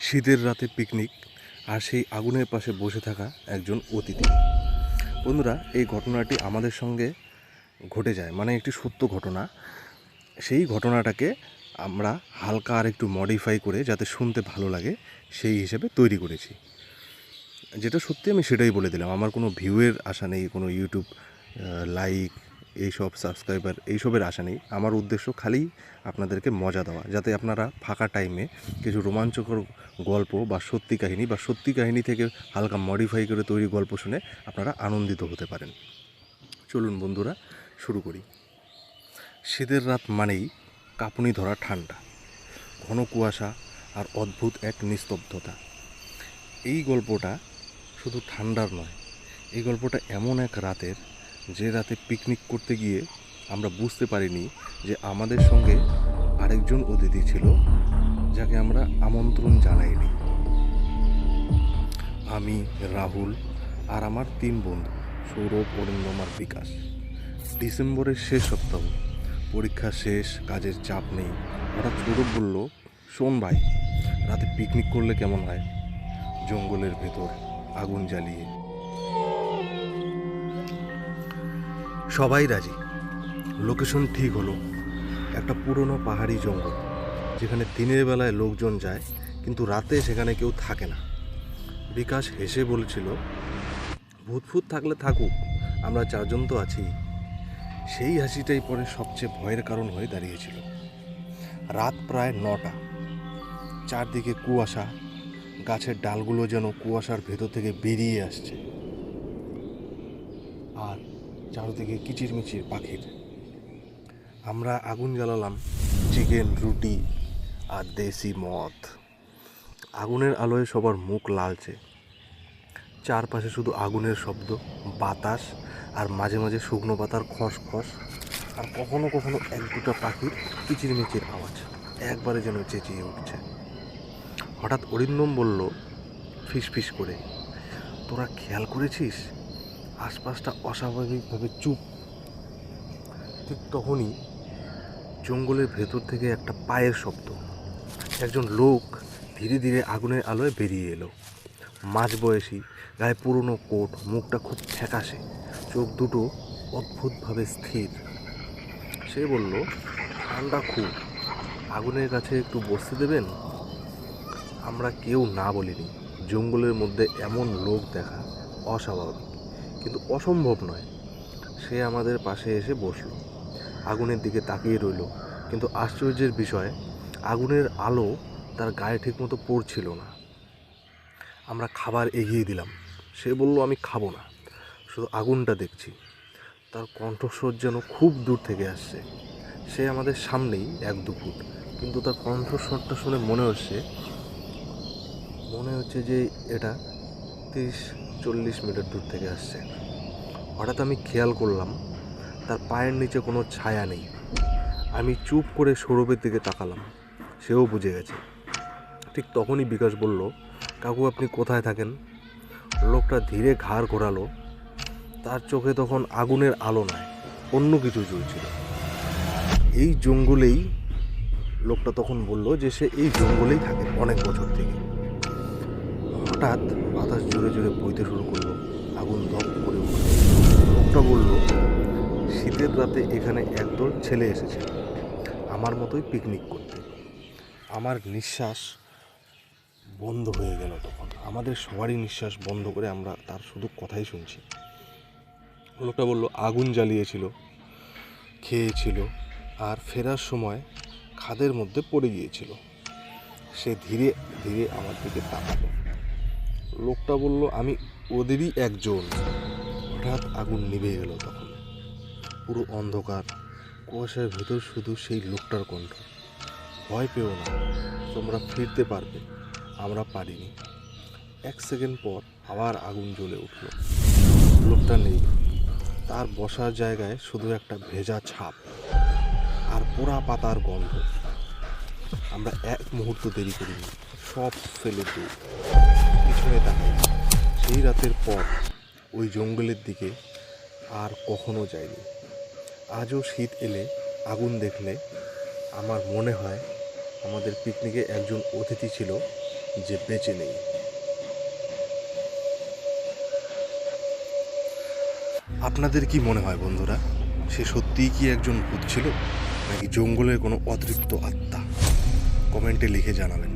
শীতের রাতে পিকনিক আর সেই আগুনের পাশে বসে থাকা একজন অতিথি। বন্ধুরা, এই ঘটনাটি আমাদের সঙ্গে ঘটে যায়, মানে একটি সত্য ঘটনা। সেই ঘটনাটাকে আমরা হালকা আর একটু মডিফাই করে যাতে শুনতে ভালো লাগে সেই হিসেবে তৈরি করেছি। যেটা সত্যি আমি সেটাই বলে দিলাম। আমার কোনো ভিউয়ের আশা নেই, কোনো ইউটিউব লাইক এইসব সাবস্ক্রাইবার এইসবের আশা নেই। আমার উদ্দেশ্য খালি আপনাদেরকে মজা দেওয়া, যাতে আপনারা ফাঁকা টাইমে কিছু রোমাঞ্চকর গল্প বা সত্যি কাহিনী থেকে হালকা মডিফাই করে তৈরি গল্প শুনে আপনারা আনন্দিত হতে পারেন। চলুন বন্ধুরা, শুরু করি। শীতের রাত মানেই কাঁপুনি ধরা ঠান্ডা, ঘন কুয়াশা আর অদ্ভুত এক নিস্তব্ধতা। এই গল্পটা শুধু ঠান্ডার নয়, এই গল্পটা এমন এক রাতের, যে রাতে পিকনিক করতে গিয়ে আমরা বুঝতে পারিনি যে আমাদের সঙ্গে আরেকজন অতিথি ছিল, যাকে আমরা আমন্ত্রণ জানাইনি। আমি, রাহুল আর আমার 3 বন্ধু সৌরভ, অরিন্দম আর বিকাশ। ডিসেম্বরের শেষ সপ্তাহ, পরীক্ষা শেষ, কাজের চাপ নেই। হঠাৎ সৌরভ বলল, শোন ভাই, রাতে পিকনিক করলে কেমন হয়? জঙ্গলের ভেতর আগুন জ্বালিয়ে। সবাই রাজি। লোকেশন ঠিক হলো, একটা পুরনো পাহাড়ি জঙ্গল, যেখানে দিনের বেলায় লোকজন যায় কিন্তু রাতে সেখানে কেউ থাকে না। বিকাশ হেসে বলছিল, ভূতফুত থাকলে থাকুক, আমরা 4 জন তো আছি। সেই হাসিটাই পরে সবচেয়ে ভয়ের কারণ হয়ে দাঁড়িয়েছিল। রাত প্রায় 9টা, চারদিকে কুয়াশা, গাছের ডালগুলো যেন কুয়াশার ভেতর থেকে বেরিয়ে আসছে, আর চারদিকে কিচিরমিচির পাখির। আমরা আগুন জ্বালালাম, চিকেন, রুটি আর দেশি মদ। আগুনের আলোয় সবার মুখ লালচে, চারপাশে শুধু আগুনের শব্দ, বাতাস আর মাঝে মাঝে শুকনো পাতার খসখস, আর কখনো কখনো 1-2টা পাখির কিচিরমিচির আওয়াজ একবারে যেন চেঁচিয়ে উঠছে। হঠাৎ অরিন্দম বলল ফিস করে, তোরা খেয়াল করেছিস আশপাশটা অস্বাভাবিকভাবে চুপ? ঠিক তখনই জঙ্গলের ভেতর থেকে একটা পায়ের শব্দ। একজন লোক ধীরে ধীরে আগুনের আলোয় বেরিয়ে এলো। মাঝবয়সী, গায়ে পুরনো কোট, মুখটা খুব ফ্যাকাশে, চোখ দুটো অদ্ভুতভাবে স্থির। সে বলল, ঠান্ডা খুব, আগুনের কাছে একটু বসতে দেবেন? আমরা কেউ না বলিনি। জঙ্গলের মধ্যে এমন লোক দেখা অস্বাভাবিক, কিন্তু অসম্ভব নয়। সে আমাদের পাশে এসে বসলো, আগুনের দিকে তাকিয়ে রইল, কিন্তু আশ্চর্যের বিষয়, আগুনের আলো তার গায়ে ঠিকমতো পড়ছিল না। আমরা খাবার এগিয়ে দিলাম। সে বলল, আমি খাবো না, শুধু আগুনটা দেখছি। তার কণ্ঠস্বর যেন খুব দূর থেকে আসছে। সে আমাদের সামনেই 1-2 ফুট, কিন্তু তার কণ্ঠস্বরটা শুনে মনে হচ্ছে যে এটা 30-40 মিটার দূর থেকে আসছে। হঠাৎ আমি খেয়াল করলাম তার পায়ের নিচে কোনো ছায়া নেই। আমি চুপ করে সৌরভের দিকে তাকালাম, সেও বুঝে গেছে। ঠিক তখনই বিকাশ বলল, কাকু আপনি কোথায় থাকেন? লোকটা ধীরে ঘাড় ঘোরালো। তার চোখে তখন আগুনের আলো নয়, অন্য কিছু জ্বলছিল। এই জঙ্গলেই, লোকটা তখন বলল যে সে এই জঙ্গলেই থাকে অনেক বছর থেকে। হঠাৎ বাতাস জোরে জোরে বইতে শুরু করলো, আগুন দপ করে উঠল। লোকটা বলল, শীতের রাতে এখানে একদল ছেলে এসেছে আমার মতোই পিকনিক করতে। আমার নিঃশ্বাস বন্ধ হয়ে গেল তখন। আমাদের সবারই নিঃশ্বাস বন্ধ করে আমরা তার শুধু কথাই শুনছি। লোকটা বলল, আগুন জ্বালিয়েছিল, খেয়েছিল, আর ফেরার সময় খাদের মধ্যে পড়ে গিয়েছিল। সে ধীরে ধীরে আমার দিকে তাকালো। লোকটা বলল, আমি ওদেরই একজন। হঠাৎ আগুন নিভে গেল তখন, পুরো অন্ধকার, কুয়াশার ভেতর শুধু সেই লোকটার কণ্ঠ, ভয় পেও না, তোমরা ফিরতে পারবে, আমরা পারিনি। 1 সেকেন্ড পর আবার আগুন জ্বলে উঠল। লোকটা নেই, তার বসার জায়গায় শুধু একটা ভেজা ছাপ আর পোড়া পাতার গন্ধ। আমরা 1 মুহূর্ত দেরি করিনি, সব ফেলে দৌড়, পিছনে তাকাই। সেই রাতের পর ওই জঙ্গলের দিকে আর কখনো যাইনি। আজও শীত এলে, আগুন দেখলে আমার মনে হয় আমাদের পিকনিকে একজন অতিথি ছিল যে বেঁচে নেই। আপনাদের কি মনে হয় বন্ধুরা, সে সত্যিই কি একজন ভূত ছিল, নাকি জঙ্গলের কোনো অতৃপ্ত আত্মা? কমেন্টে লিখে জানাবেন।